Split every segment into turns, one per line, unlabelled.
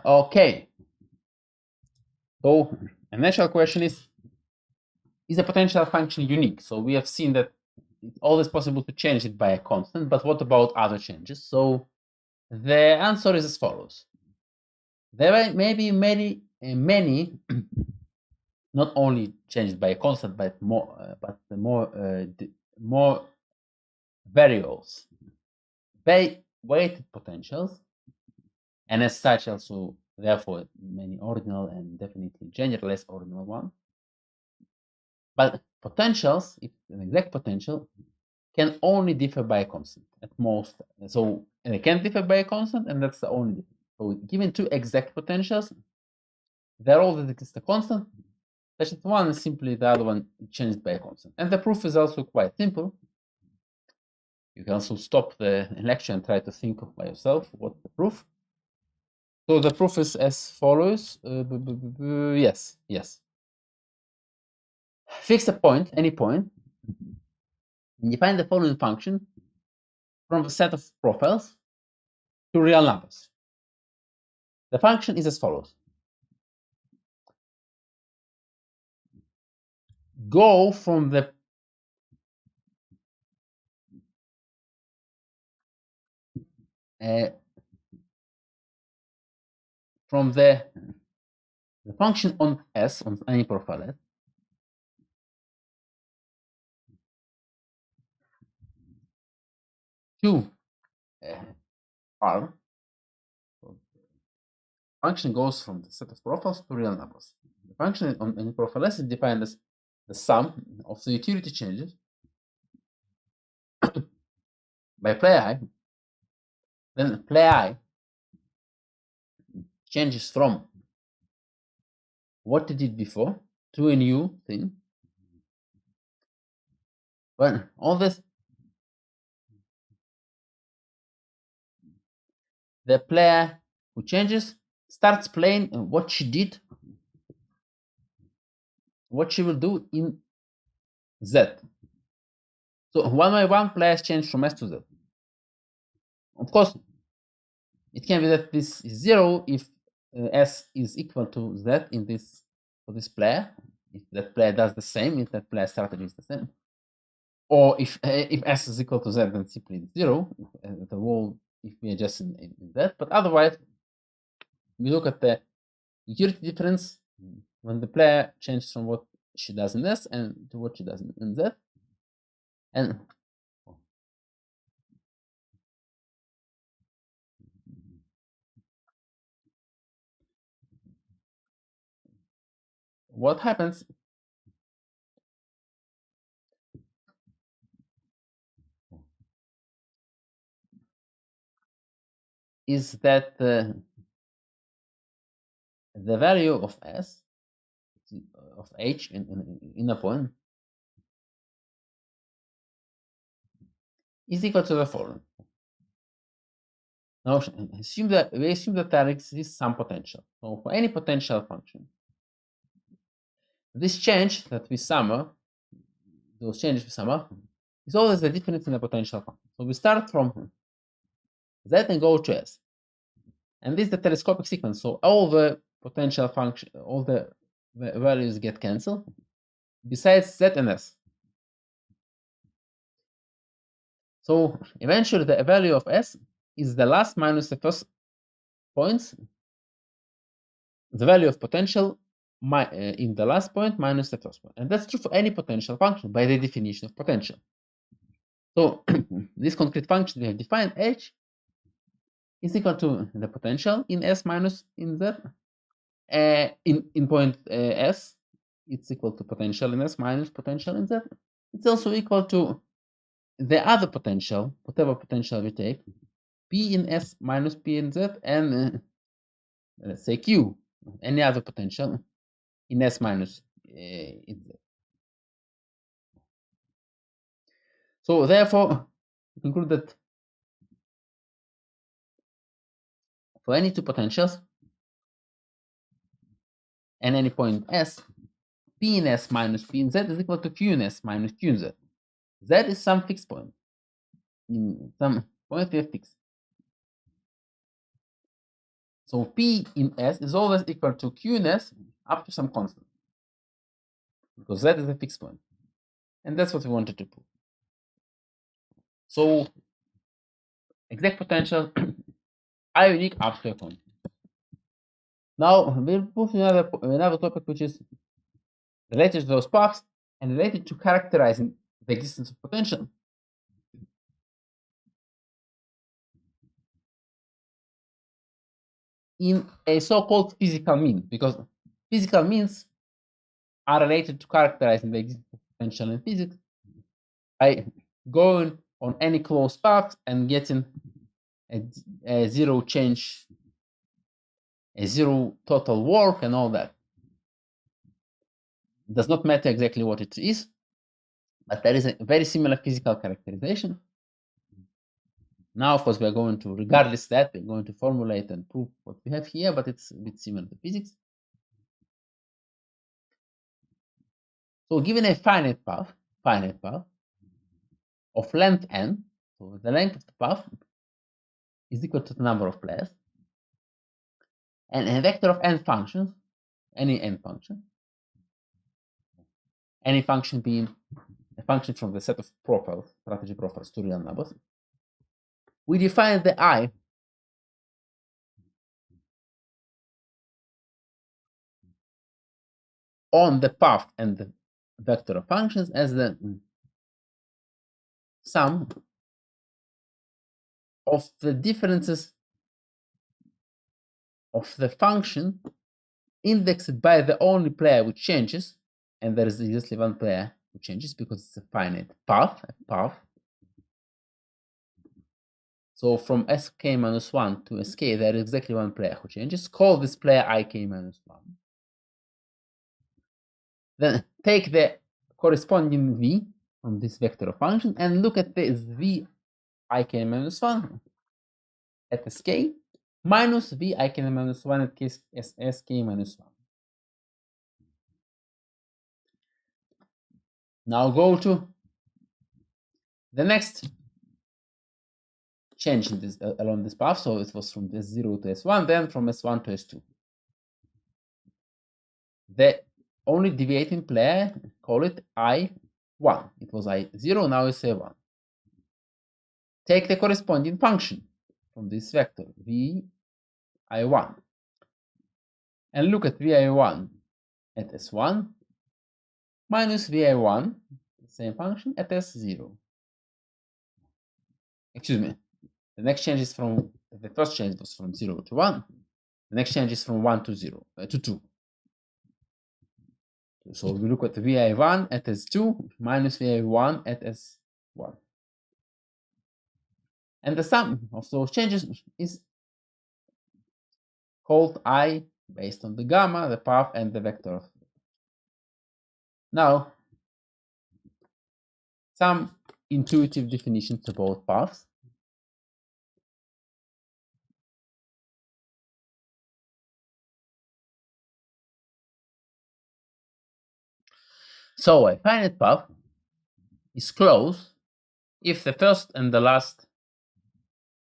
Okay. So a natural question is a potential function unique? So we have seen that it's always possible to change it by a constant, but what about other changes? So the answer is as follows. There may be many, not only changed by a constant, but more variables, weighted potentials, and as such also therefore many ordinal and definitely generally less ordinal ones. But potentials, if an exact potential, can only differ by a constant at most. So they can differ by a constant, and that's the only difference. So given two exact potentials, they're all that exists a constant, such that one is simply the other one changed by a constant. And the proof is also quite simple. You can also stop the lecture and try to think of by yourself what's the proof. So the proof is as follows. Yes. Fix a point, any point, and define the following function from a set of profiles to real numbers. The function is as follows. Go from the function on S, on any profile S, to R. So function goes from the set of profiles to real numbers. The function on any profile S is defined as the sum of the utility changes by player I. Then player I changes from what it did before to a new thing. But all this, the player who changes starts playing what she did, what she will do in Z. So one by one, players change from S to Z. Of course, it can be that this is 0 if S is equal to Z in this for this player. If that player does the same, if that player strategy is the same, or if S is equal to Z, then simply 0. The wall if we adjust in that. But otherwise, we look at the utility difference when the player changes from what she does in S and to what she does in Z, and what happens is that the value of S of H in a point is equal to the following. Now we assume that there exists some potential. So for any potential function, this change that we sum up, those changes we sum up, is always the difference in the potential function. So we start from Z and go to S. And this is the telescopic sequence. So all the potential function, all the values get cancelled, besides Z and S. So eventually the value of S is the last minus the first points, the value of potential in the last point minus the first point. And that's true for any potential function by the definition of potential. So this concrete function we have defined, H, is equal to the potential in S minus in Z. In point S, it's equal to potential in S minus potential in Z. It's also equal to the other potential, whatever potential we take, P in S minus P in Z, and let's say Q, any other potential in S minus in Z. So therefore, we conclude that for any two potentials and any point S, P in S minus P in Z is equal to Q in S minus Q in Z. Z is some fixed point. In some point we have fixed. So P in S is always equal to Q in S up to some constant, because that is a fixed point. And that's what we wanted to prove. So exact potential I unique up to a constant. Now we'll move to another topic which is related to those paths and related to characterizing the existence of potential. In a so-called physical mean, because physical means are related to characterizing the existence of potential in physics by going on any closed path and getting a zero change, a zero total work and all that. It does not matter exactly what it is, but there is a very similar physical characterization. Now, of course, we are going to, regardless that, we're going to formulate and prove what we have here, but it's a bit similar to physics. So given a finite path of length n, so the length of the path is equal to the number of players, and a vector of n functions, any n function, any function being a function from the set of profiles, strategy profiles to real numbers, we define the I on the path and the vector of functions as the sum of the differences of the function indexed by the only player which changes, and there is exactly one player who changes because it's a finite path, So from sk minus 1 to sk, there is exactly one player who changes. Call this player ik minus 1. Then take the corresponding v from this vector of function and look at this v ik minus 1 at sk minus v ik minus 1 at sk minus 1. Now go to the next change in this along this path. So it was from S0 to S1, then from S1 to S2. The only deviating player, call it I1. It was I0, now it's I1. Take the corresponding function from this vector, Vi1, and look at Vi1 at S1 minus Vi1, the same function, at S0. Excuse me. The next change is from, the first change was from 0 to 1. The next change is from 1 to 0, to 2. So we look at Vi1 at S2 minus Vi1 at S1. And the sum of those changes is called I based on the gamma, the path, and the vector. Now, some intuitive definitions about paths. So a finite path is closed if the first and the last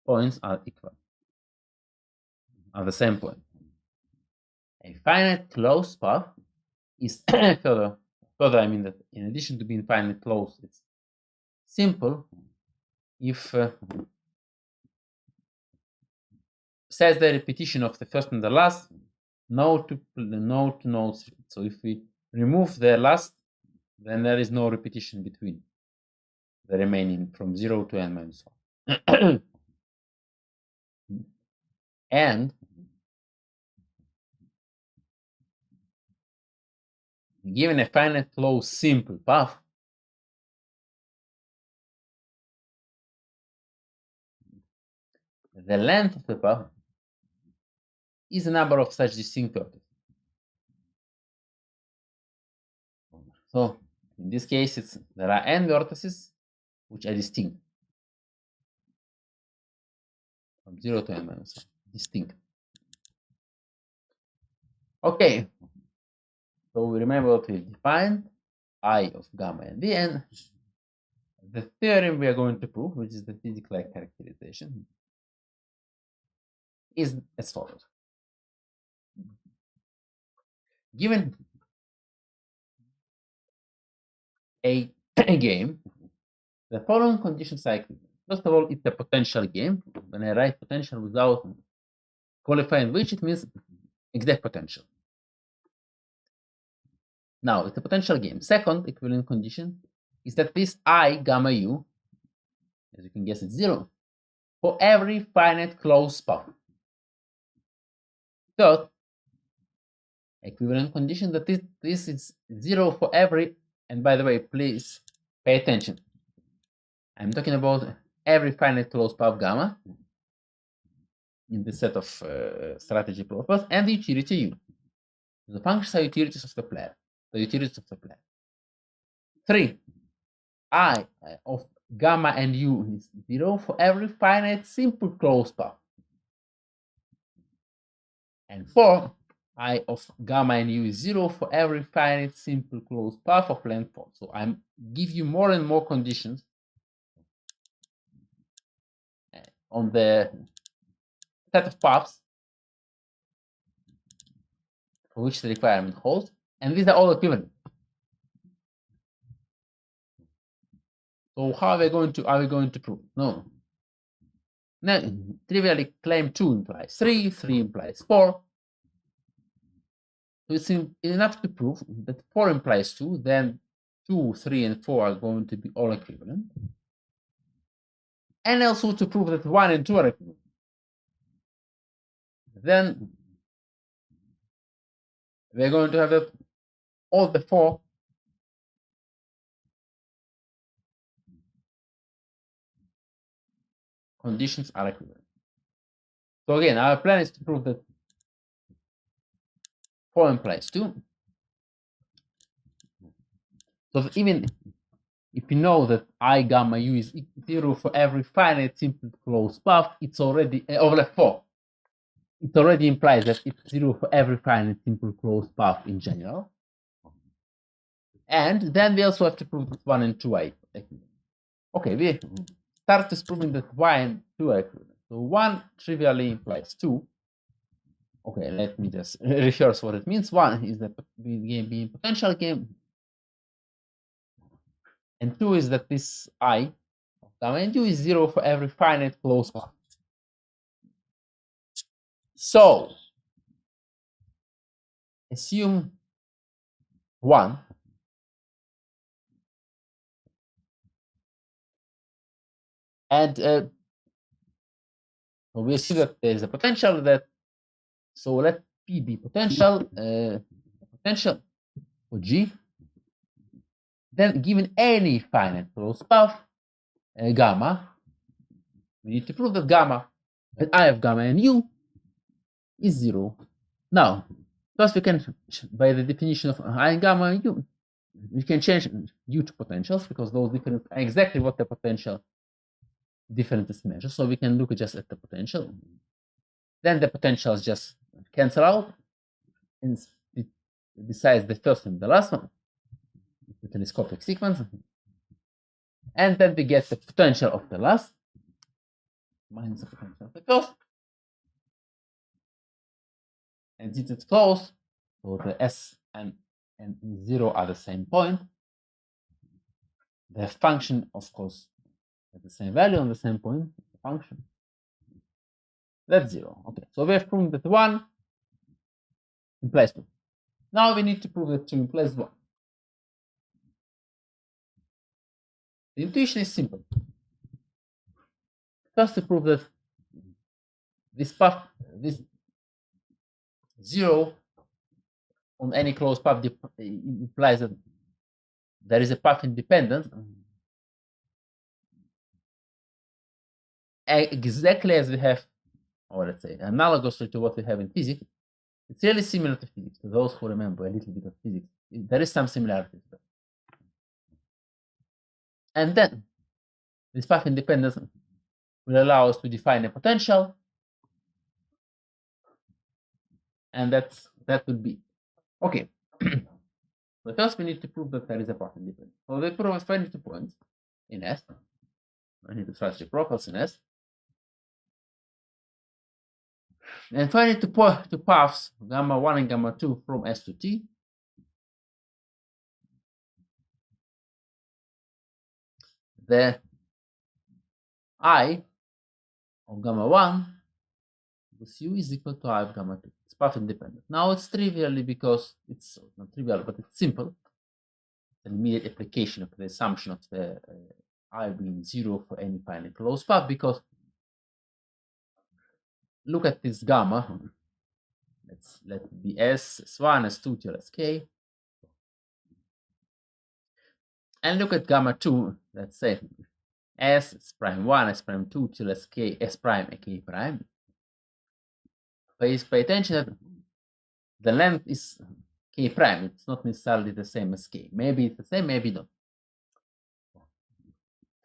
points are equal, are the same point. A finite closed path is further, I mean that in addition to being finite closed, it's simple if says the repetition of the first and the last, no to nodes. So if we remove the last, then there is no repetition between the remaining from 0 to n minus 1. And given a finite closed simple path, the length of the path is a number of such distinct vertices. So in this case, there are n vertices which are distinct from 0 to n minus 1, distinct. Okay, so we remember what we defined, I of gamma and v, and the theorem we are going to prove, which is the physical characterization, is as follows. given a game, the following conditions are equivalent. First of all, it's a potential game. When I write potential without qualifying which, it means exact potential. Now, it's a potential game. Second equivalent condition is that this I gamma u, as you can guess, it's 0 for every finite closed path. Third equivalent condition that this is 0 for every, and by the way, please pay attention. I'm talking about every finite closed path gamma in the set of strategy profiles and the utility u. The functions are utilities of the player. The utilities of the player. 3. I of gamma and u is 0 for every finite simple closed path. And 4. I of gamma and u is 0 for every finite simple closed path of length 4. So I give you more and more conditions on the set of paths for which the requirement holds, and these are all equivalent. So how are we going to prove? No. Now, trivially, claim 2 implies 3, 3 implies 4. So it's enough to prove that 4 implies 2, then 2, 3, and 4 are going to be all equivalent. And also to prove that 1 and 2 are equivalent. Then we're going to have all the 4 conditions are equivalent. So again, our plan is to prove that 4 implies 2. So even if you know that I gamma u is 0 for every finite simple closed path, it's already over 4. It already implies that it's 0 for every finite simple closed path in general. And then we also have to prove that 1 and 2 are equivalent. Okay, we start with proving that 1 and 2 are equivalent. So 1 trivially implies 2. Okay, let me just rehearse what it means. 1 is that the game being potential game. And 2 is that this I of gamma and u is 0 for every finite closed path. So assume 1 and so we assume that there is a potential that, so let P be potential for G. Then given any finite closed path gamma, we need to prove that gamma, that I of gamma and u is 0. Now, first we can, by the definition of I and gamma and u, we can change u to potentials because those differences are exactly what the potential differences measure. So we can look just at the potential. Then the potentials just cancel out, and besides the first and the last one, the telescopic sequence. And then we get the potential of the last minus the potential of the first. And since it's close, so the S and 0 are the same point, the function, of course, has the same value on the same point, the function. That's 0. Okay, so we have proven that 1 implies 2. Now we need to prove that 2 implies 1. The intuition is simple. First, to prove that this path, this 0 on any closed path implies that there is a path independence, exactly as we have, or let's say analogously to what we have in physics. It's really similar to physics. To those who remember a little bit of physics, there is some similarities there. And then this path independence will allow us to define a potential, and that will be okay. So first we need to prove that there is a path independence. So we prove finite points in S. I need to strategy profiles in S. And finite to paths gamma 1 and gamma 2 from S to T. the I of gamma 1 plus u is equal to I of gamma 2. It's path independent. Now it's trivially because it's not trivial, but it's simple. It's an immediate application of the assumption of the I being 0 for any finite closed path, because look at this gamma. Let it be S1, S2 till Sk. And look at gamma 2, let's say S prime 1, S prime 2 till Sk, S prime, and K prime. Please pay attention that the length is K prime. It's not necessarily the same as K. Maybe it's the same, maybe not.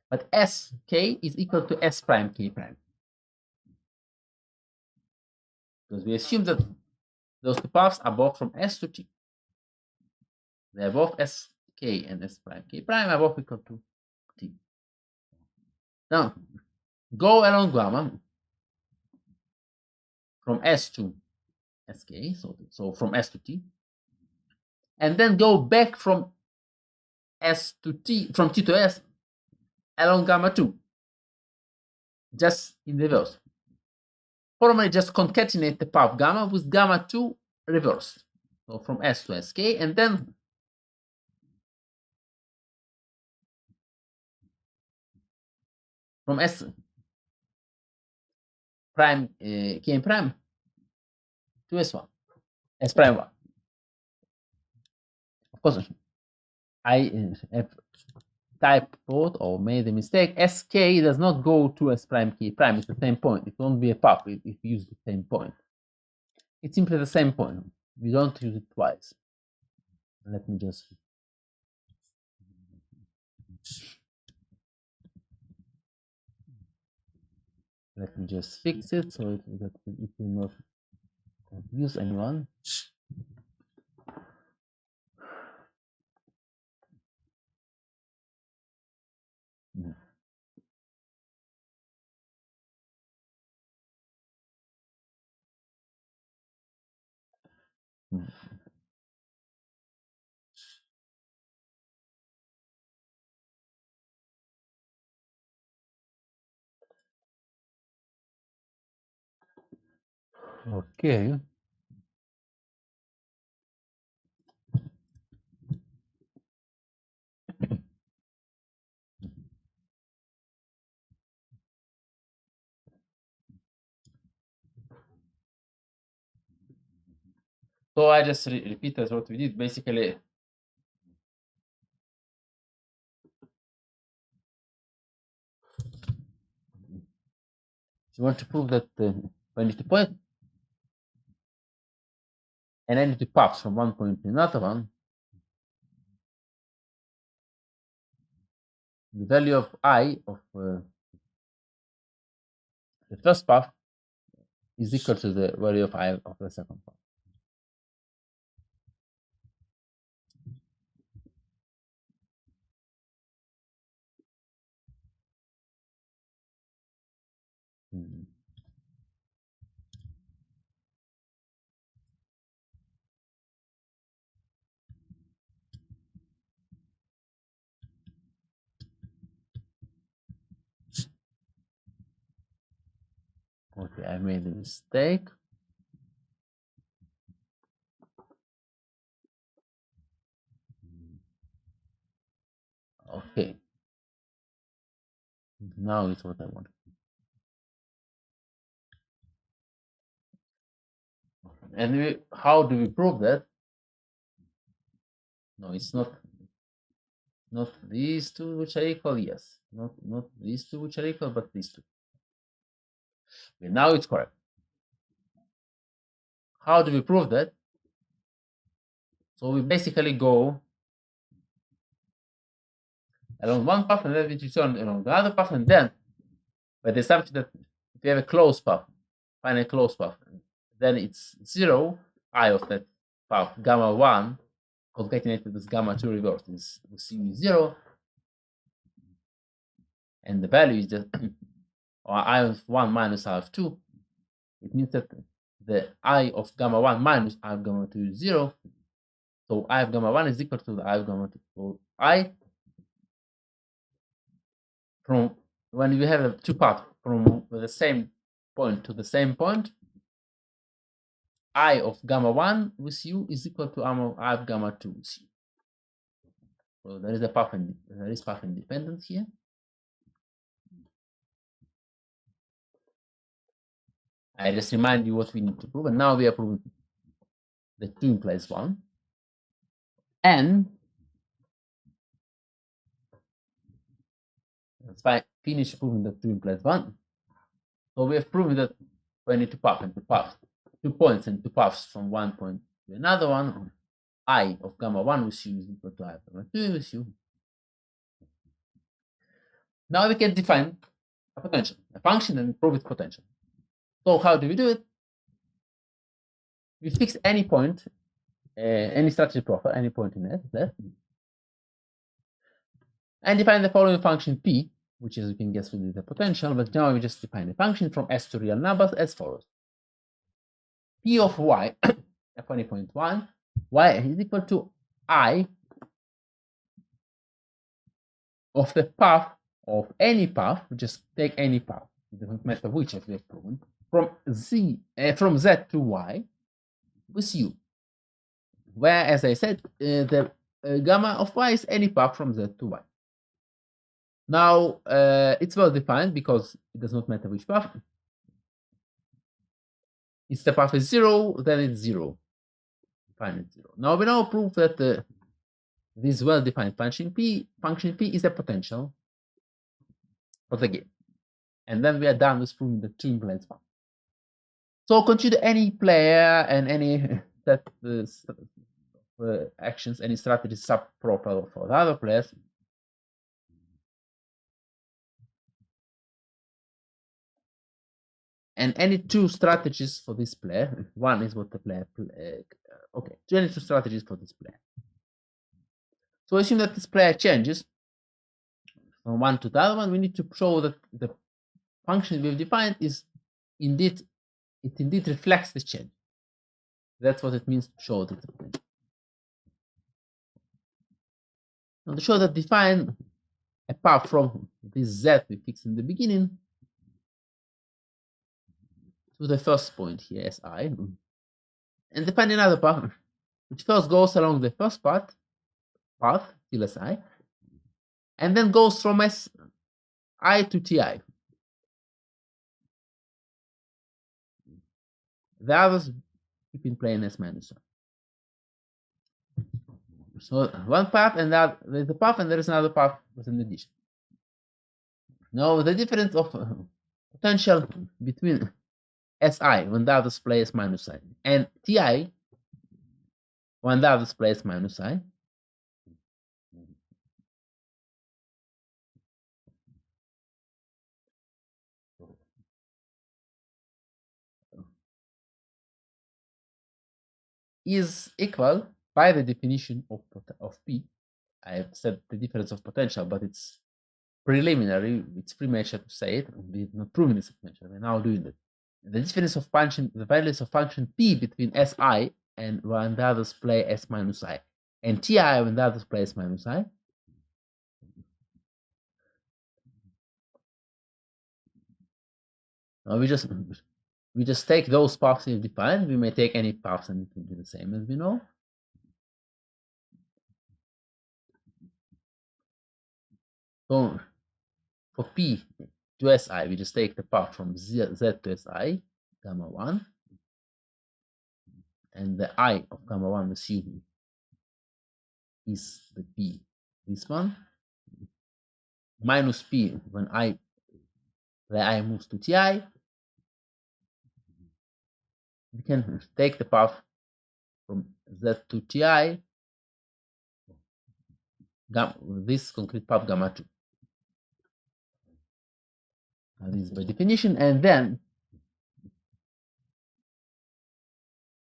But Sk is equal to S prime K prime. Because we assume that those two paths are both from S to T. They are both Sk and S prime K prime are both equal to T. Now, go along gamma from S to Sk, so from S to T, and then go back from S to T, from T to S, along gamma 2, just in reverse. Formally, just concatenate the path gamma with gamma 2 reversed. So from S to Sk, and then from S prime K prime to S1, S prime 1. Of course, I have typed or made a mistake. Sk does not go to S prime K prime. It's the same point. It won't be a path if you use the same point. It's simply the same point. We don't use it twice. Let me just fix it so that it will not confuse anyone. Okay. So I just repeated what we did. Basically, you want to prove that when you point an entity paths from one point to another one, the value of I of the first path is equal to the value of I of the second path. Okay, I made a mistake. Okay. Now it's what I want. And how do we prove that? No, it's not these two which are equal. Yes, not these two which are equal, but these two. Okay, now it's correct. How do we prove that? So we basically go along one path and then we return along the other path, and then by the assumption that if you have a closed path, finite closed path, then it's 0 I of that path gamma 1 concatenated with gamma 2 reversed is 0, and the value is just or I of 1 minus I of 2. It means that the I of gamma 1 minus I of gamma 2 is 0. So I of gamma 1 is equal to the I of gamma 2. So I from when we have two paths from the same point to the same point, I of gamma 1 with u is equal to I of gamma 2 with u. So there is a path independence here. I just remind you what we need to prove, and now we are proving the 2 implies 1. And let's finish proving that 2 implies 1. So we have proven that we need to path and to path 2 points and 2 paths from one point to another one. I of gamma 1 with u is equal to I of gamma 2 with u. Now we can define a potential, a function, and prove its potential. So how do we do it? We fix any point, any strategy profile, any point in S, and define the following function p, which as you can guess will be the potential, but now we just define the function from S to real numbers as follows. P of y, f any point 1, y is equal to I of the path of any path, just take any path, it doesn't matter which as we have proven, from z to y with u, where, as I said, the gamma of y is any path from z to y. Now, it's well defined because it does not matter which path. If the path is 0, then it's 0. Define it 0. Now we prove that this well-defined function p is a potential for the game. And then we are done with proving the 2 implies 1. So consider any player and any set actions, any strategy sub-proper for the other players. And any 2 strategies for this player. One is what the player okay, 2 strategies for this player. So assume that this player changes from one to the other one. We need to show that the function we've defined is indeed reflects this change. That's what it means to show that. Now to show that define a path from this z we fixed in the beginning to the first point here, Si, and define another path which first goes along the first path till Si, and then goes from Si to Ti. The others keep in plane S minus 1. So one path, and there's a path, and there is another path with an addition. Now the difference of potential between Si when the others play S minus I and Ti when the others play S minus I is equal, by the definition of P. I have said the difference of potential, but it's preliminary, it's premature to say it. We've not proven this potential, we're now doing it. The difference of function, the values of function P between Si and when the others play S minus I, and Ti when the others play S minus I, now we just take those paths we've defined. We may take any paths and it will be the same as we know. So for P to Si, we just take the path from Z to Si, gamma 1, and the I of gamma 1 with u is the P, this one, minus P when the I moves to Ti. We can take the path from Z to Ti, this concrete path gamma 2. This is by definition, and then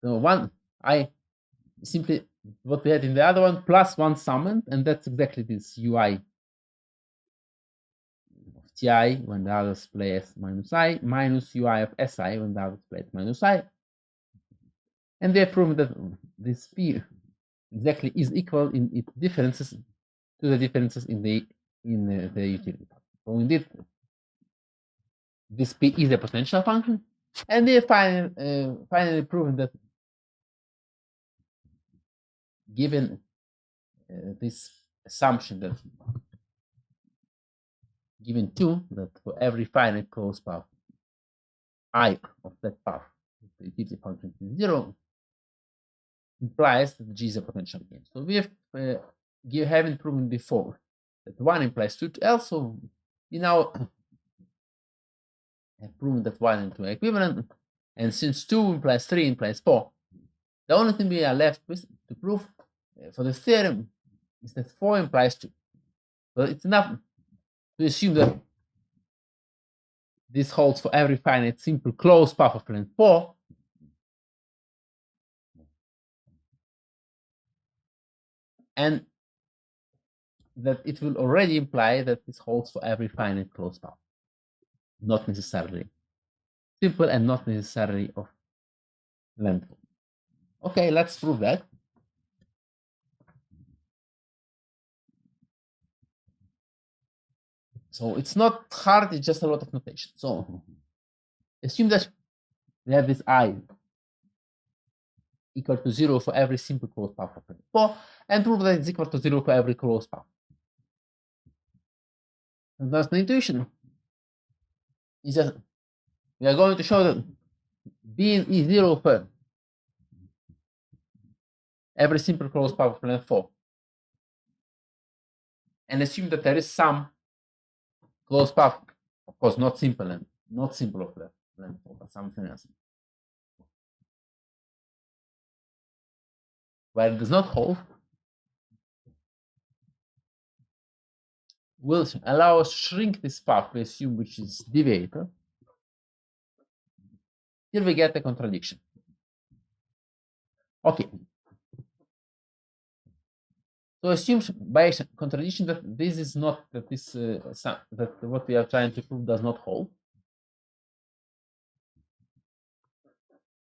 so one I simply what we had in the other one plus one summoned, and that's exactly this UI of Ti when the others play S minus I minus UI of Si when the others play S minus I. And they have proven that this P exactly is equal in its differences to the differences in the utility. So indeed, this P is a potential function, and they finally proven that given this assumption that given 2, that for every finite closed path I of that path, the utility function is 0, implies that G is a potential game. So we haven't proven before that 1 implies 2 to L, so we now have proven that 1 and 2 are equivalent, and since 2 implies 3 implies 4, the only thing we are left with to prove for the theorem is that 4 implies 2. So it's enough to assume that this holds for every finite simple closed path of length 4, and that it will already imply that this holds for every finite closed path, not necessarily simple and not necessarily of length. Okay, let's prove that. So it's not hard, it's just a lot of notation. So assume that we have this I equal to 0 for every simple closed path of length 4, and prove that it's equal to 0 for every closed path. And that's the intuition. Is that we are going to show that B is 0 for every simple closed path of length 4, and assume that there is some closed path, of course not simple and not simple of length 4, but something else, where it does not hold, will allow us to shrink this path we assume which is deviated. Here we get a contradiction. Okay. So assume by contradiction that this is not that this that what we are trying to prove does not hold,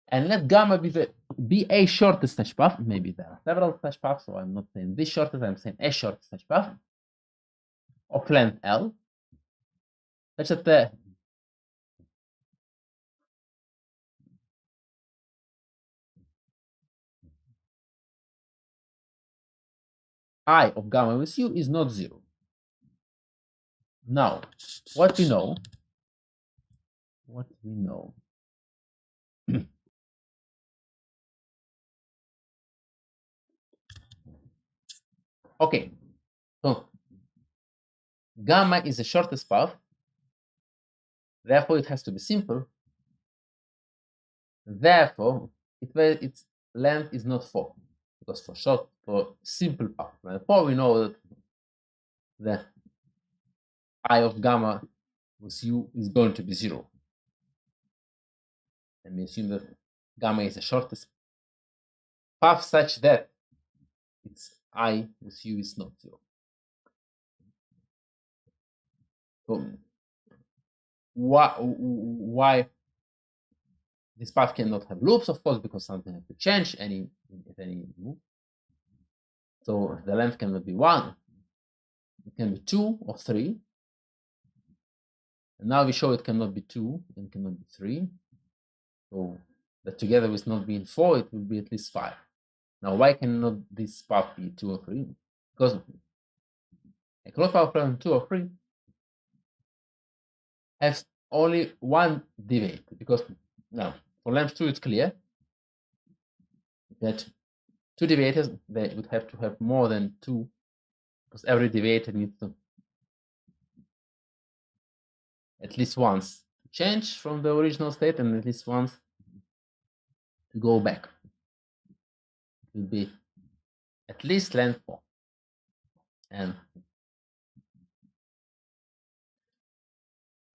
and let gamma be a shortest such path. Maybe there are several such paths, so I'm not saying this shortest. I'm saying a shortest such path of length L, such that the I of gamma with U is not 0. Now, what we know. Okay, so gamma is the shortest path, therefore it has to be simple. Therefore, its length is not 4, because for simple path length 4, we know that the I of gamma with U is going to be 0. And we assume that gamma is the shortest path such that its I with U is not 0. So why this path cannot have loops? Of course, because something has to change at any move. So the length cannot be 1. It can be 2 or 3. And now we show it cannot be 2 and cannot be 3. So that together with not being 4, it will be at least 5. Now, why cannot this path be 2 or 3? Because a closed path of 2 or 3 has only one deviate. Because now, for length 2, it's clear that 2 deviators, they would have to have more than 2, because every deviator needs to at least once to change from the original state and at least once to go back. It will be at least length 4. And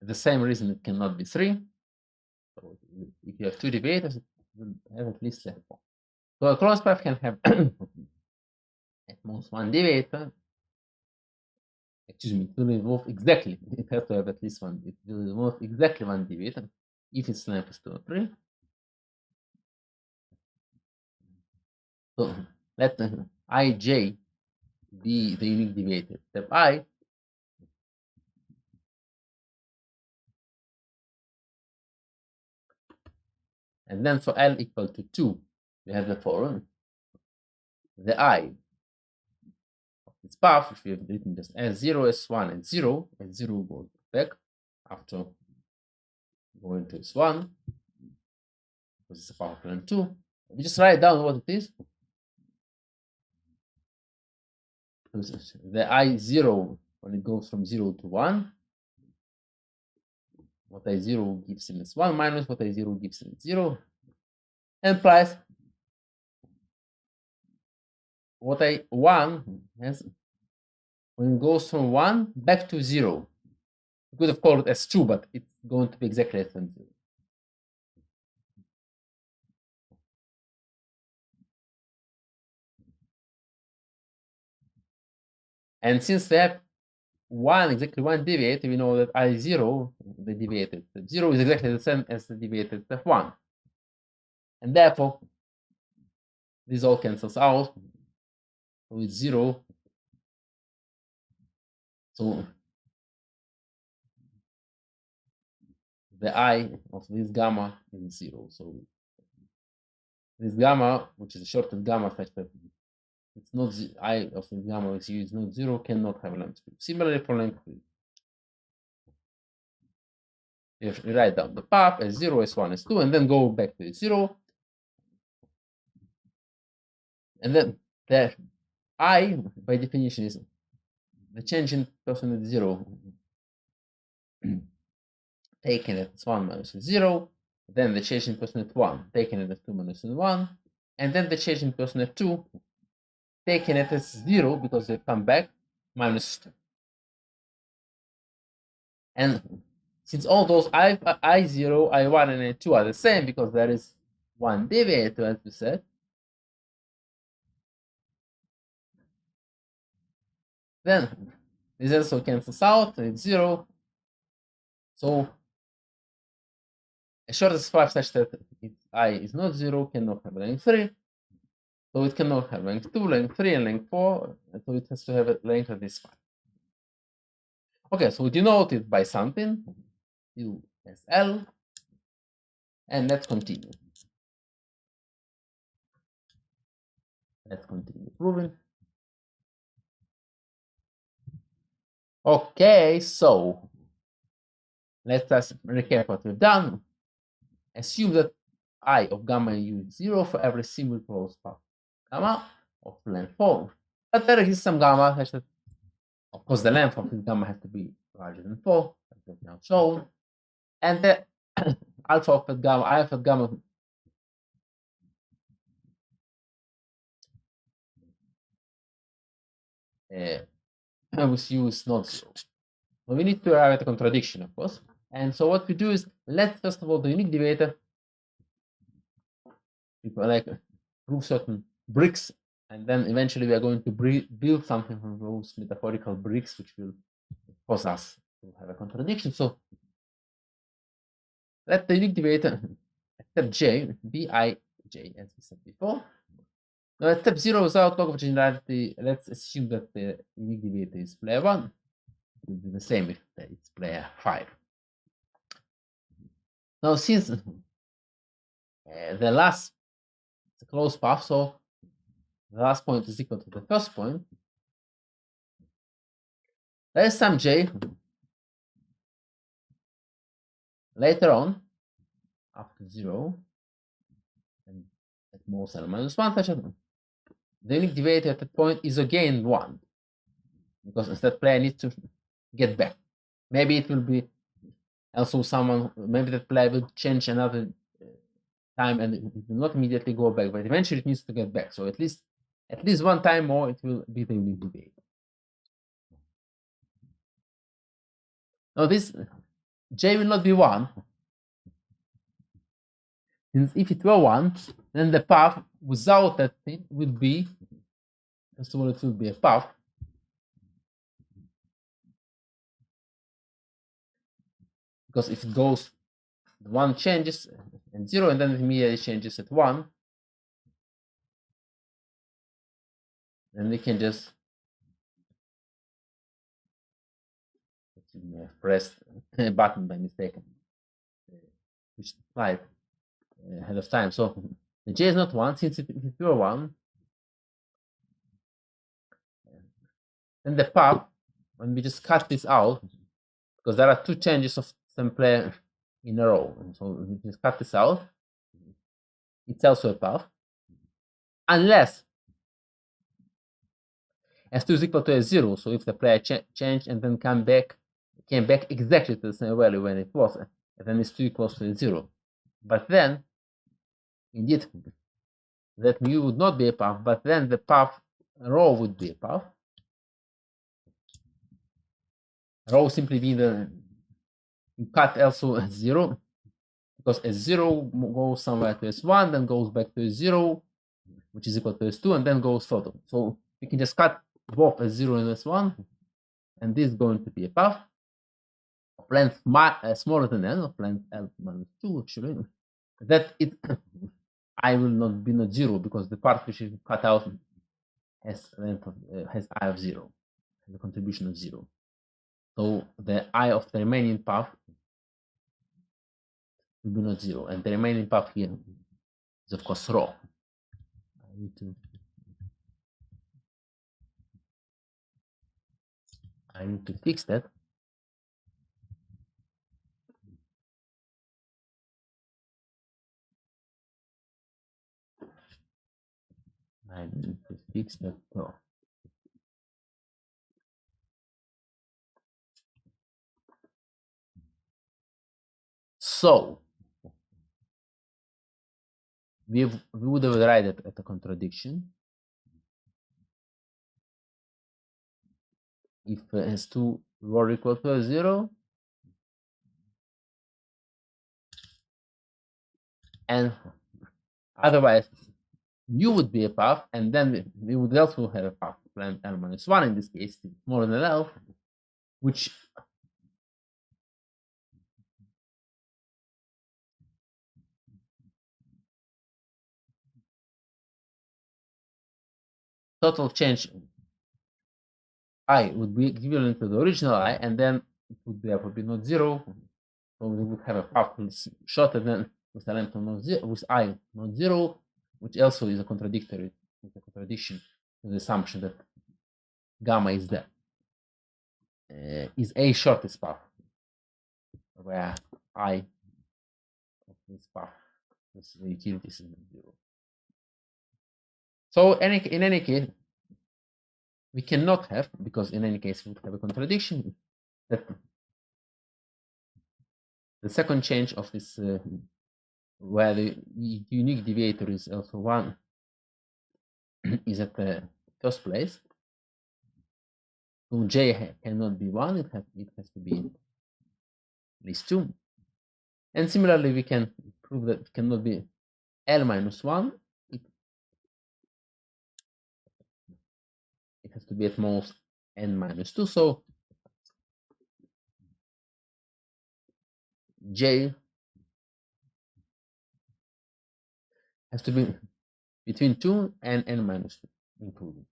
the same reason it cannot be 3. So if you have 2 deviators, it will have at least length 4. So a closed path can have at most 1 deviator. Excuse me, it will involve exactly. It has to have at least 1. It will involve exactly 1 deviator if its length is 2 or 3. So let ij be the unique deviator. Step I And then for L equal to 2, we have the following. The I of this path, which we have written just S0, S1, and 0, and 0 goes back after going to S1, because it's a path of length 2. We just write down what it is. The I0, when it goes from 0 to 1, what I0 gives in is 1 minus what I0 gives in 0, and plus what I1 has when it goes from 1 back to 0. We could have called it S2, but it's going to be exactly less than 0. And since they have exactly one deviator, we know that I0, the deviated step 0, is exactly the same as the deviated step 1. And therefore, this all cancels out with 0. So the I of this gamma is 0. So this gamma, which is a shortest gamma such that it's not I of the gamma is u is not 0, cannot have length 2. Similarly for length 3. If we write down the path as 0, S1, S2, and then go back to 0. And then the I, by definition, is the change in person at 0 taken as 1 minus 0, then the change in person at 1 taken as 2 minus 1, and then the change in person at 2 taken it as 0 because they come back minus 2. And since all those I0, I1, and I2 are the same because there is one deviator, as we said, then this also cancels out, it's 0. So a shortest path such that its I is not 0 cannot have length 3. So it cannot have length 2, length 3, and length 4. And so it has to have a length of this 5. Okay, so we denote it by something, U as L. And let's continue. Let's continue proving. Okay, so let us recap what we've done. Assume that I of gamma u is 0 for every single closed path gamma of length 4. But there exists some gamma such that, of course, the length of this gamma has to be larger than 4, as we've now shown. And the alpha of that gamma, I of that gamma with u is not 0. So we need to arrive at a contradiction, of course. And so what we do is, let's first of all the unique deviator, like prove certain bricks, and then eventually we are going to build something from those metaphorical bricks, which will cause us to have a contradiction. So let the unique deviator at step j be I j, as we said before. Now at step 0, without talk of generality, let's assume that the unique deviator is player 1. It will be the same if it's player 5. Now, since the last is a closed path, so the last point is equal to the first point, there is some j later on, after 0, and at most L minus 1, such that the unique deviator at that point is again 1, because instead player needs to get back. Maybe it will be also someone, maybe that player will change another time and it will not immediately go back, but eventually it needs to get back. So at least one time more it will be the unique deviator. Now this j will not be 1, since if it were 1, then the path without that thing would be, first of all, it will be a path. Because if it goes, 1 changes and 0, and then it immediately changes at 1, then we can just press a button by mistake, which slide. ahead of time. So the j is not 1. Since it were 1, then the path, when we just cut this out, because there are two changes of same player in a row, so we just cut this out, it's also a path, unless s2 is equal to a 0. So if the player changed and then came back exactly to the same value when it was, and then s2 equals to a 0. But then, indeed, that mu would not be a path, but then the path row would be a path. Row simply being you cut also a 0, because a 0 goes somewhere to s1, then goes back to a 0, which is equal to s2, and then goes further. So we can just cut both s0 and s1, and this is going to be a path of length smaller than n, of length l minus 2, actually. That it I will not be not 0, because the part which is cut out has length of has I of 0, has a contribution of 0. So the I of the remaining path will be not 0, and the remaining path here is of course row. I need to fix that. I need to fix that row. So we would have arrived at a contradiction if s2 were equal to 0 and otherwise mu would be a path, and then we would also have a path of length l minus 1 in this case, more than l, which total change I would be equivalent to the original I, and then it would therefore be not 0. So we would have a path shorter than with a length of not 0, with I not 0, which also is a contradiction to the assumption that gamma is there. Is a shortest path, where I of this path, this the utility is 0. So in any case, we cannot have, because in any case we would have a contradiction, that the second change of this, where the unique deviator is also 1, is at the first place. So j cannot be 1, it has to be at least 2. And similarly, we can prove that it cannot be l minus 1. It has to be at most n minus 2. So j has to be between 2 and n minus 2 included.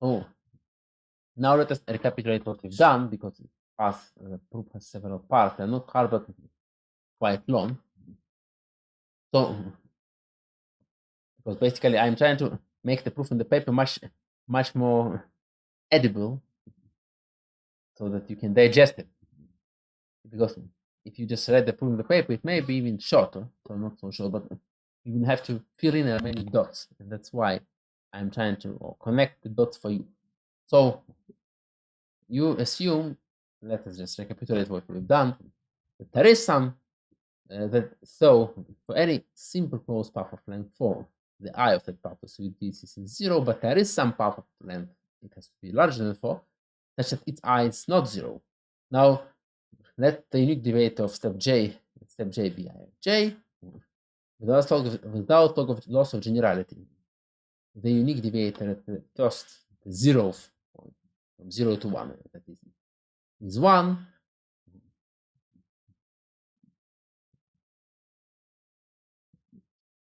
So now let us recapitulate what we've done, because the proof has several parts. They're not hard, but quite long. So, because basically I'm trying to make the proof in the paper much more edible, so that you can digest it. Because if you just read the proof in the paper, it may be even shorter, so not so short, but you will have to fill in many dots, and that's why I'm trying to connect the dots for you. So you assume, let us just recapitulate what we've done, that there is some, so for any simple closed path of length 4, the I of that path with this is 0, but there is some path of length, it has to be larger than 4, such that its I is not 0. Now, let the unique deviator of step j be I of j, without talk of loss of generality. The unique deviator at the first, the 0th point, from 0 to 1, that is 1.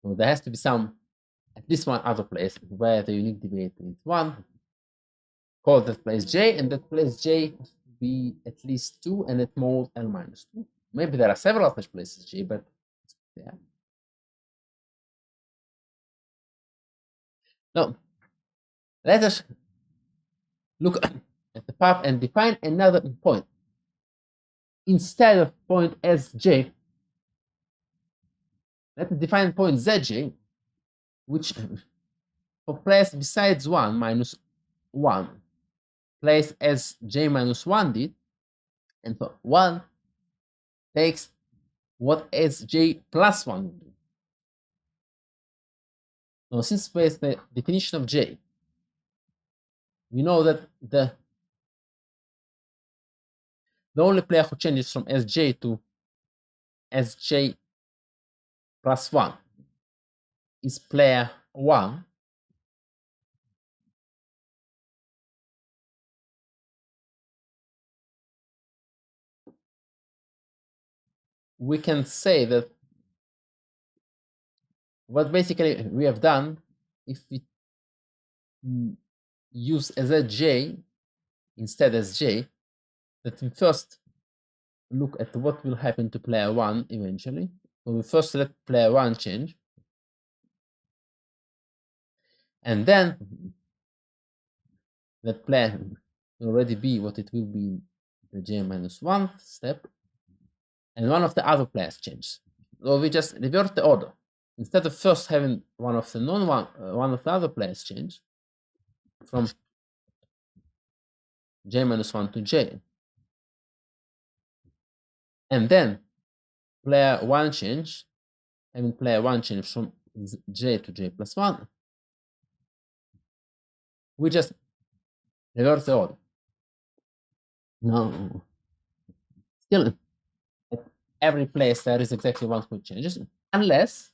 So there has to be at least one other place where the unique deviator is 1. Call that place j, and that place j has to be at least 2 and at most l minus 2. Maybe there are several such places j, but yeah. Now, let us look at the path and define another point. Instead of point Sj, let us define point Zj, which for place besides 1 minus 1, place as j minus 1 did, and for 1 takes what Sj plus 1 would do. Now, since we have the definition of j, we know that the only player who changes from Sj to Sj plus 1 is player 1. We can say that what basically we have done, if we use Sj instead as j, that we first look at what will happen to player 1 eventually. So we first let player 1 change, and then that player will already be what it will be the j minus 1 step, and one of the other players changes. So we just revert the order. Instead of first having one of the other players change from j minus 1 to j, and then player 1 change, having player 1 change from j to j plus 1, we just reverse the order. Now, still, at every place there is exactly one who changes, unless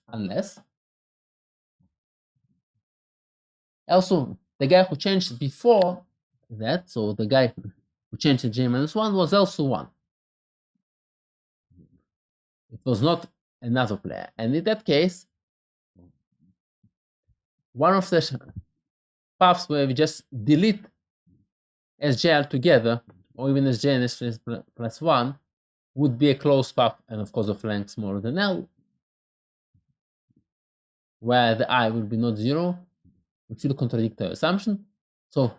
also the guy who changed before that, so the guy who changed to j minus 1 was also 1. It was not another player, and in that case, one of the paths where we just delete Sj altogether, or even Sj and Sj plus 1, would be a closed path, and of course of length smaller than L, where the I will be not 0, which will contradict our assumption. So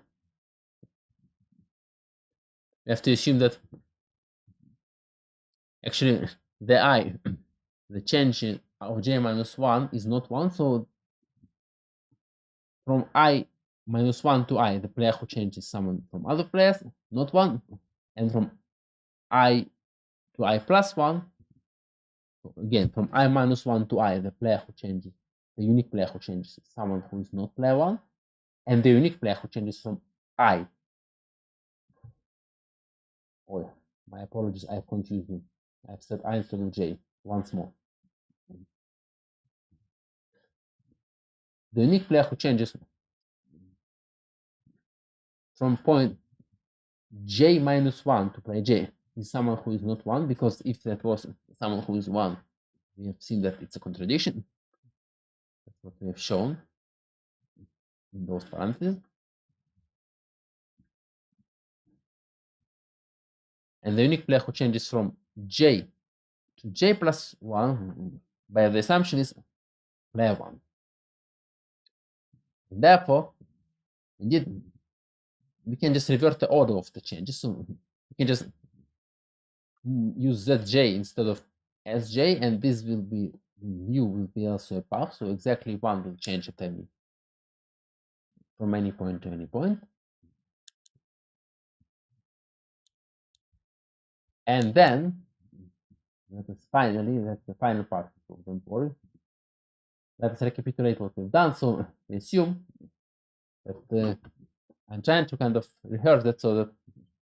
we have to assume that actually the change of j minus 1 is not 1, so from I minus 1 to I, the player who changes someone from other players, not 1, and from I to I plus 1, again, from I minus 1 to I, the player who changes, the unique player who changes someone who is not player 1, and the unique player who changes from I. Oh, my apologies, I've confused you. I've said I instead of j once more. The unique player who changes from point j minus 1 to player j is someone who is not 1, because if that was someone who is 1, we have seen that it's a contradiction. That's what we have shown in those parentheses. And the unique player who changes from j to j plus 1 by the assumption is player 1. And therefore, indeed, we can just revert the order of the changes. So we can just use zj instead of sj, and this will be u will be also a path. So exactly 1 will change at any from any point to any point. And then that's the final part. So don't worry. Let's recapitulate what we've done. So we assume that I'm trying to kind of rehearse that so that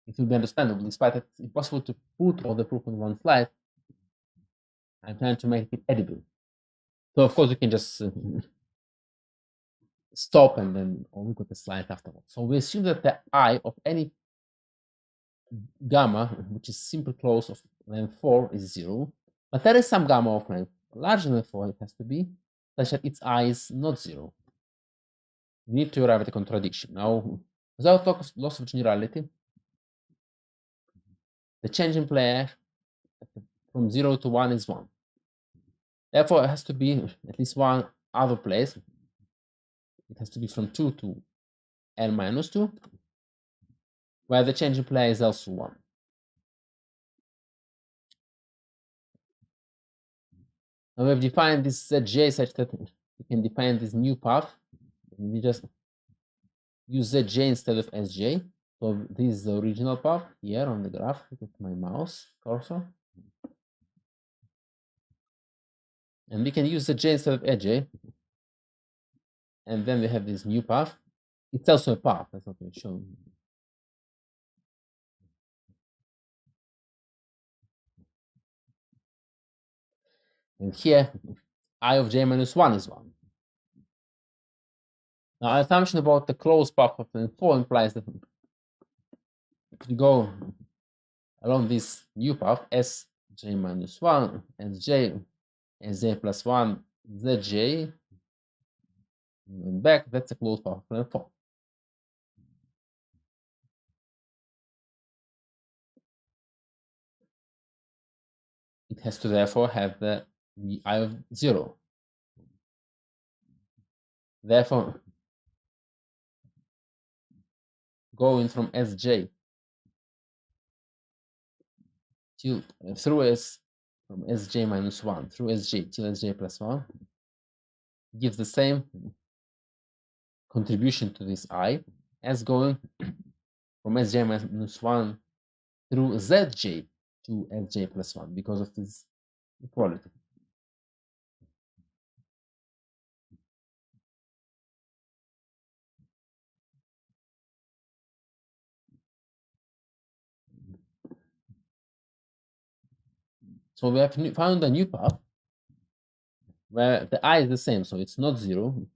it will be understandable, despite it's impossible to put all the proof on one slide. I'm trying to make it edible. So of course you can just stop and then look at the slide afterwards. So we assume that the I of any gamma, which is simple close of length 4, is 0. But there is some gamma of length larger than 4, it has to be, such that its I is not 0. We need to arrive at a contradiction. Now, without loss of generality, the change in player from 0 to 1 is 1. Therefore, it has to be at least one other place it has to be from 2 to n minus 2, where the change in play is also 1. Now we've defined this zj such that we can define this new path. We just use zj instead of sj. So this is the original path here on the graph. Look at my mouse cursor. And we can use zj instead of sj. And then we have this new path. It's also a path, that's what we're showing. And here, I of j minus 1 is 1. Now, our assumption about the closed path of the 4 implies that if we go along this new path, sj minus 1, sj plus 1, zj, and back, that's a closed path of 4. It has to therefore have the I of 0. Therefore, going from sj to through s from sj minus 1 through sj till sj plus 1 gives the same contribution to this I as going from sj minus 1 through zj to sj plus 1 because of this equality. So we have found a new path where the I is the same, so it's not 0,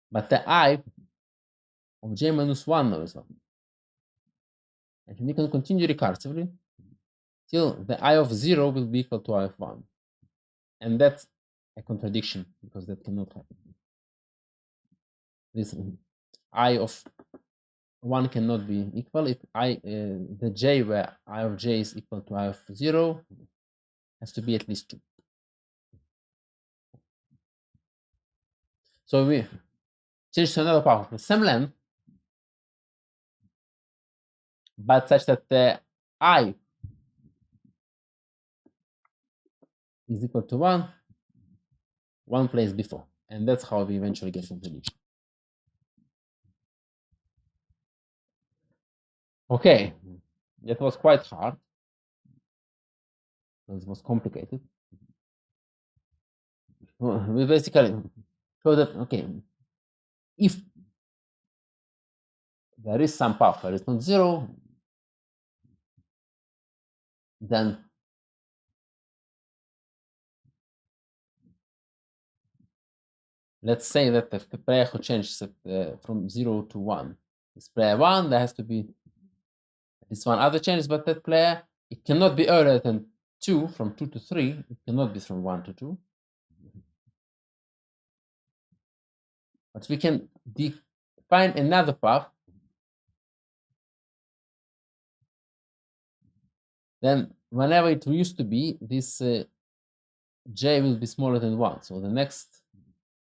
but the I of j minus 1 now is 1. And we can continue recursively till the I of 0 will be equal to I of 1. And that's a contradiction because that cannot happen. This I of 1 cannot be equal if the j where I of j is equal to I of 0 has to be at least 2. So we change to another path of the same length, but such that the I is equal to 1 place before. And that's how we eventually get contradiction. Okay, that was quite hard. It was complicated. We basically show that, okay, if there is some path where it's not 0, then let's say that if the player who changes it from 0 to 1 is player 1, there has to be this one other change, but that player, it cannot be earlier than 2, from 2 to 3, it cannot be from 1 to 2. But we can define another path, then whenever it used to be, this j will be smaller than 1. So the next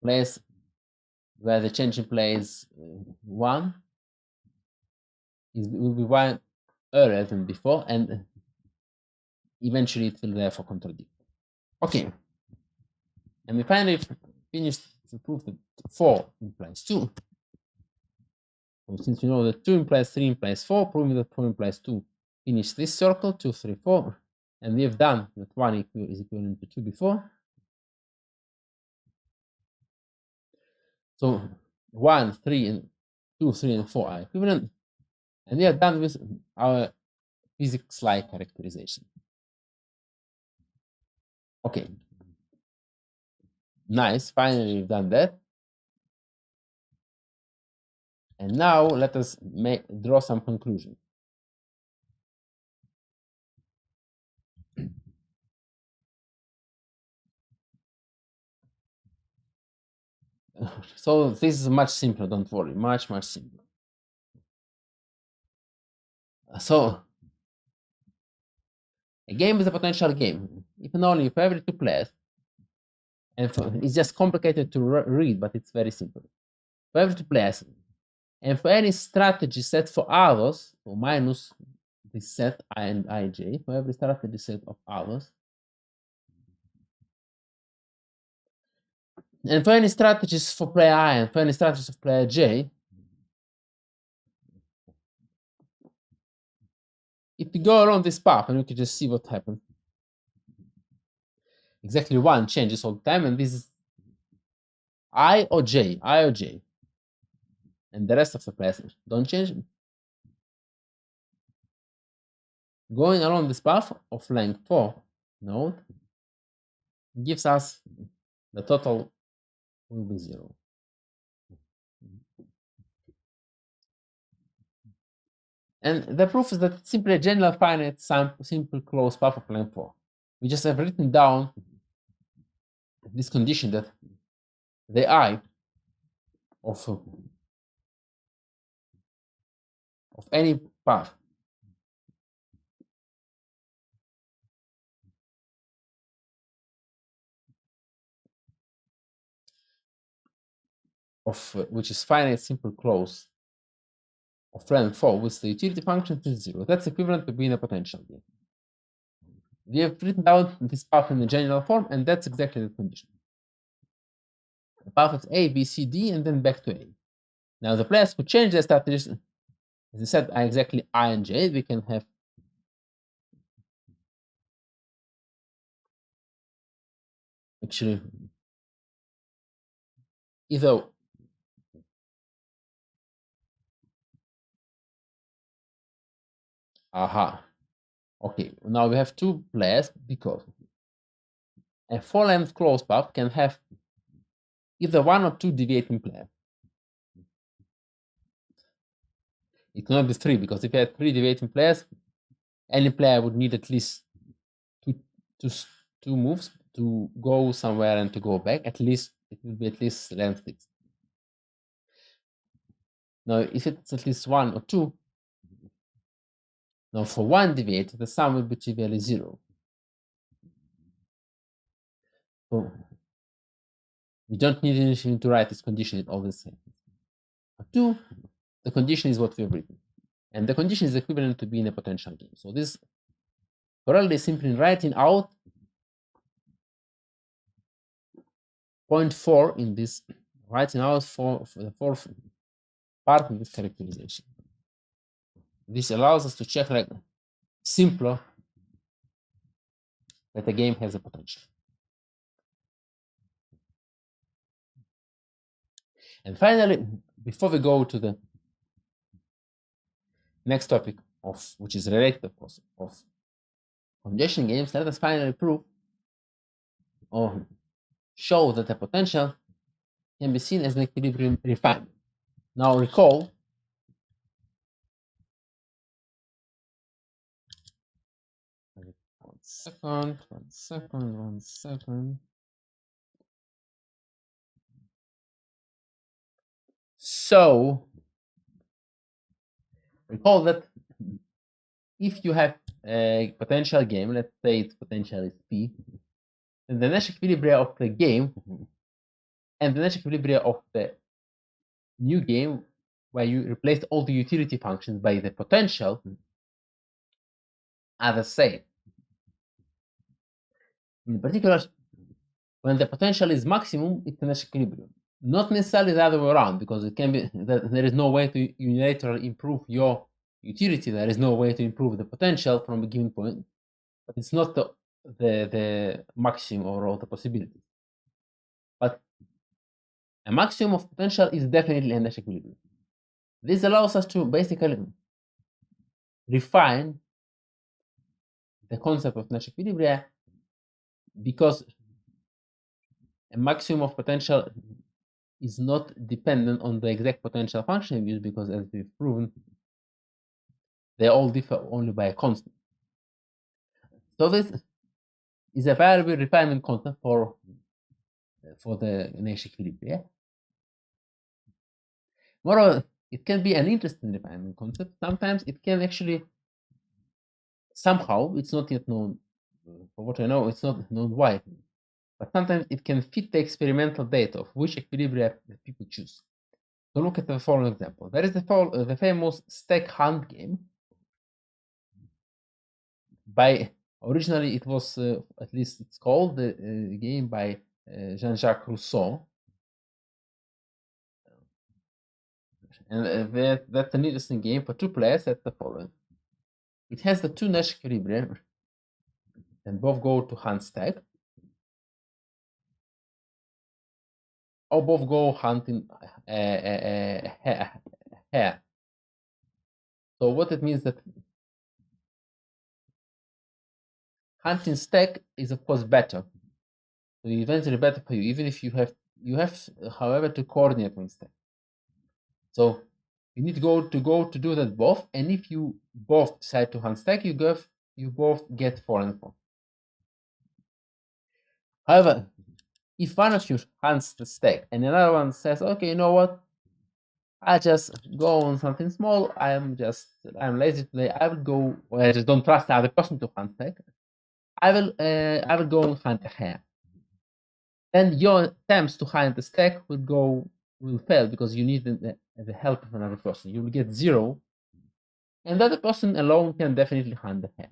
place where the change in place 1 will be 1 earlier than before, and eventually it will therefore contradict. Okay, and we finally finished to prove that 4 implies 2. So since we know that 2 implies 3 implies 4, proving that 4 implies 2, finish this circle, 2, 3, 4, and we have done that 1 is equivalent to 2 before. So 1, 3, and 2, 3, and 4 are equivalent, and we are done with our physics-like characterization. Okay, nice, finally we've done that. And now let us draw some conclusions. So this is much simpler, don't worry, much simpler. So a game is a potential game if and only if every two players And it's just complicated to read, but it's very simple. For every two players, and for any strategy set for others, so minus this set I and ij, for every strategy set of others, and for any strategies for player I and for any strategies of player j, if you go along this path, and you can just see what happens. Exactly one changes all the time, and this is I or j, and the rest of the players don't change. Going along this path of length 4 node gives us the total will be 0. And the proof is that it's simply a general finite simple closed path of length 4. We just have written down this condition that the I of any path of which is finite simple close of length 4 with the utility function is 0. That's equivalent to being a potential game. We have written down this path in the general form, and that's exactly the condition. The path is A, B, C, D, and then back to A. Now the players could change their strategies. As I said, are exactly I and J. We can have actually either okay, now we have two players because a 4-length closed path can have either one or two deviating players. It cannot be 3, because if you had 3 deviating players, any player would need at least two moves to go somewhere and to go back. At least it will be at least length 6. Now, if it's at least 1 or 2, now for one deviator, the sum will be trivially 0. So we don't need anything to write this condition at all this time. 2, the condition is what we have written. And the condition is equivalent to being a potential game. So this corollary is simply writing out point 4 in this, writing out for the fourth part of this characterization. This allows us to check like simpler that a game has a potential. And finally, before we go to the next topic, of which is related, of course, of condition games, let us finally prove or show that a potential can be seen as an equilibrium refinement. Now recall one second. So recall that if you have a potential game, let's say its potential is P, then the Nash equilibria of the game and the Nash equilibria of the new game, where you replaced all the utility functions by the potential, are the same. In particular, when the potential is maximum, it's a Nash equilibrium. Not necessarily the other way around, because it can be that there is no way to unilaterally improve your utility. There is no way to improve the potential from a given point, but it's not the maximum or all the possibilities. But a maximum of potential is definitely a Nash equilibrium. This allows us to basically refine the concept of Nash equilibria, because a maximum of potential is not dependent on the exact potential function used, because as we've proven, they all differ only by a constant. So this is a variable refinement concept for the Nash equilibria. Moreover, it can be an interesting refinement concept. Sometimes it can actually, somehow, it's not yet known, for what I know, it's not known why, but sometimes it can fit the experimental data of which equilibria that people choose. So look at the following example. There is the famous stack hunt game. Originally it was, at least it's called, the game by Jean-Jacques Rousseau. And that's an interesting game for two players. That's the following. It has the two Nash equilibria, and both go to hunt stack, or both go hunting hare. So what it means that hunting stack is of course better. So eventually better for you, even if you have however to coordinate with stack. So you need to go to do that both, and if you both decide to hunt stack, you both get 4 and 4. However, if one of you hunts the stack and another one says, okay, you know what, I just go on something small, I'm lazy today, I will go, or I just don't trust the other person to hunt stack, I will go and hunt a hare. Then your attempts to hunt the stack will fail because you need the help of another person. You will get 0, and the other person alone can definitely hunt the hare.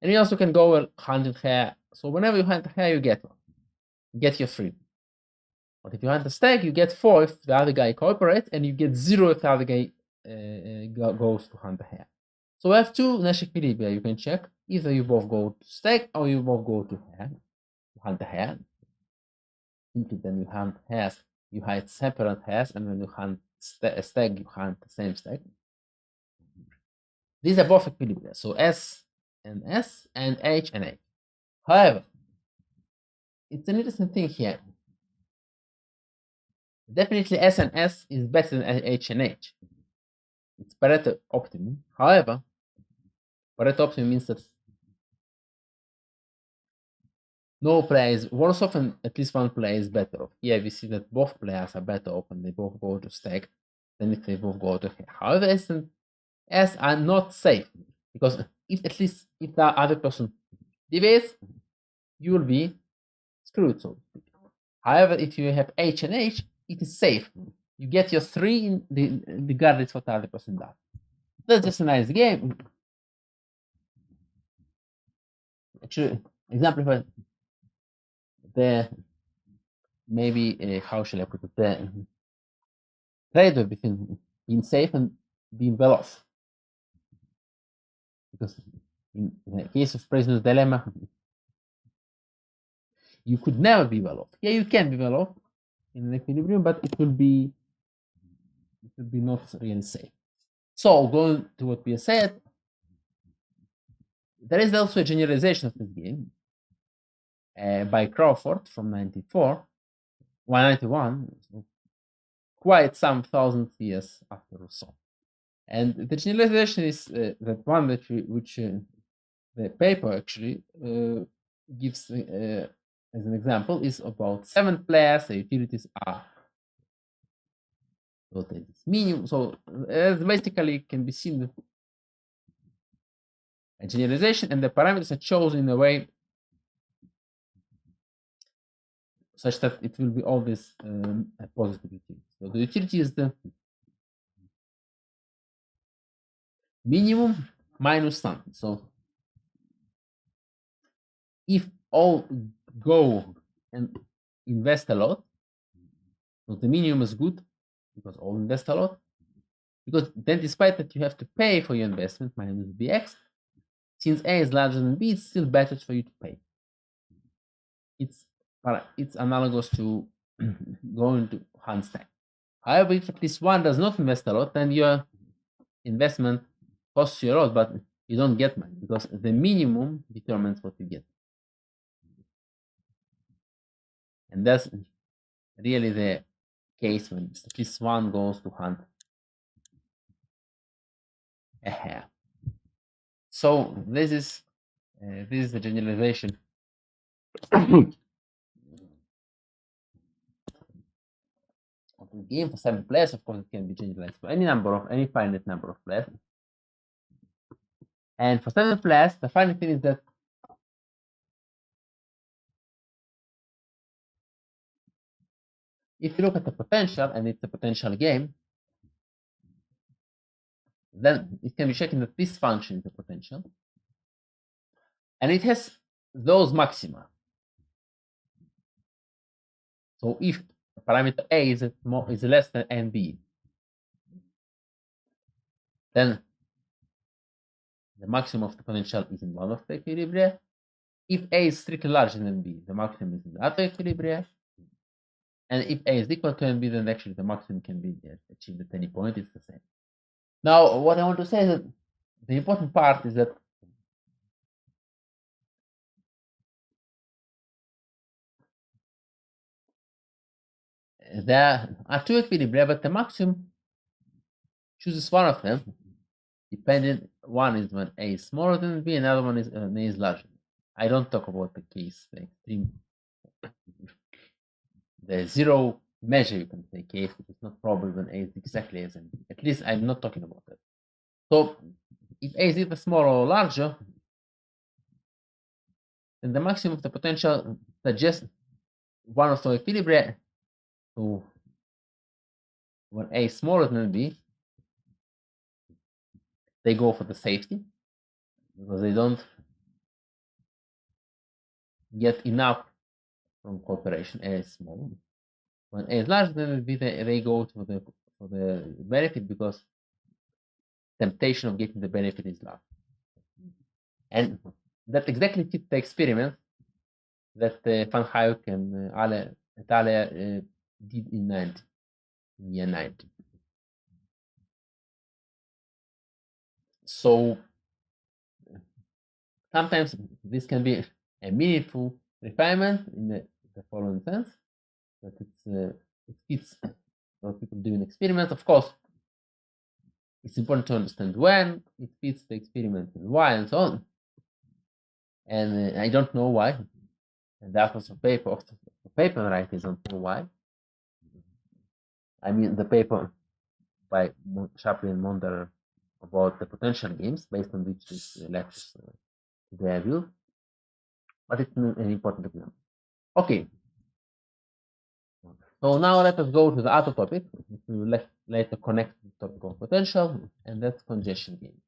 And you also can go hunting hare. So whenever you hunt a hare, you get your 3. But if you hunt a stack, you get 4 if the other guy cooperates, and you get 0 if the other guy goes to hunt a hare. So we have two Nash equilibria you can check. Either you both go to stack or you both go to hunt a hare. Simply then you hunt hares, you hunt separate hares, and when you hunt a stack, you hunt the same stack. These are both equilibria, so S and S and H and H. However, it's an interesting thing here. Definitely S and S is better than H and H. It's Pareto optimum. However, Pareto optimum means that no player is worse off and at least one player is better off. Here we see that both players are better off and they both go to stack than if they both go to hair. However, S and S are not safe because if the other person deviates, you will be screwed, so to speak. However, if you have H and H, it is safe. You get your 3 in regardless what the other person does. That's just a nice game. Actually, exemplify the maybe how shall I put it, the trade-off between being safe and being well off. Because in the case of prisoner's dilemma, you could never be well off. Yeah, you can be well off in an equilibrium, but it will be not really safe. So going to what we said, there is also a generalization of this game by Crawford from 191, quite some thousand years after Rousseau. And the generalization is that one which the paper actually gives as an example is about 7 players. The utilities are minimum. So basically can be seen a generalization, and the parameters are chosen in a way such that it will be always a positive utility. So the utility is the minimum minus something. So if all go and invest a lot, so the minimum is good because all invest a lot. Because then, despite that you have to pay for your investment minus bx, since A is larger than B, it's still better for you to pay. It's analogous to going to hunt stack. However, if at least one does not invest a lot, then your investment costs you a lot, but you don't get much because the minimum determines what you get. And that's really the case when at least one goes to hunt a hare. So this is the generalization of the game for 7 players. Of course, it can be generalized for any finite number of players. And for 7 plus, the funny thing is that if you look at the potential, and it's a potential game, then it can be checking that this function is a potential, and it has those maxima. So if parameter a is less than nb, then the maximum of the potential is in one of the equilibria. If a is strictly larger than b, the maximum is in the other equilibria. And if a is equal to nb, then actually the maximum can be achieved at any point. It's the same. Now, what I want to say is that the important part is that there are two equilibria, but the maximum chooses one of them, depending. One is when a is smaller than b, another one is when a is larger. I don't talk about the case, the extreme, the zero measure, you can say, case, which is not probable when a is exactly as n. At least I'm not talking about that. So if a is either smaller or larger, then the maximum of the potential suggests one of the equilibria. So when a is smaller than b, they go for the safety because they don't get enough from cooperation. A is small. When a is larger than b, they go for the benefit because temptation of getting the benefit is large. And that exactly fits the experiment that Van Hayek and Ale did in year 90. So sometimes this can be a meaningful refinement in the following sense, that it fits what people do in experiments. Of course, it's important to understand when it fits the experiment and why and so on. And I don't know why. And that was a paper of the paper writers don't know why. I mean the paper by Shapley and Monder about the potential games based on which these lectures they are built. But it's an important example. Okay. So now let us go to the other topic, which we will later connect to the topic of potential, and that's congestion games.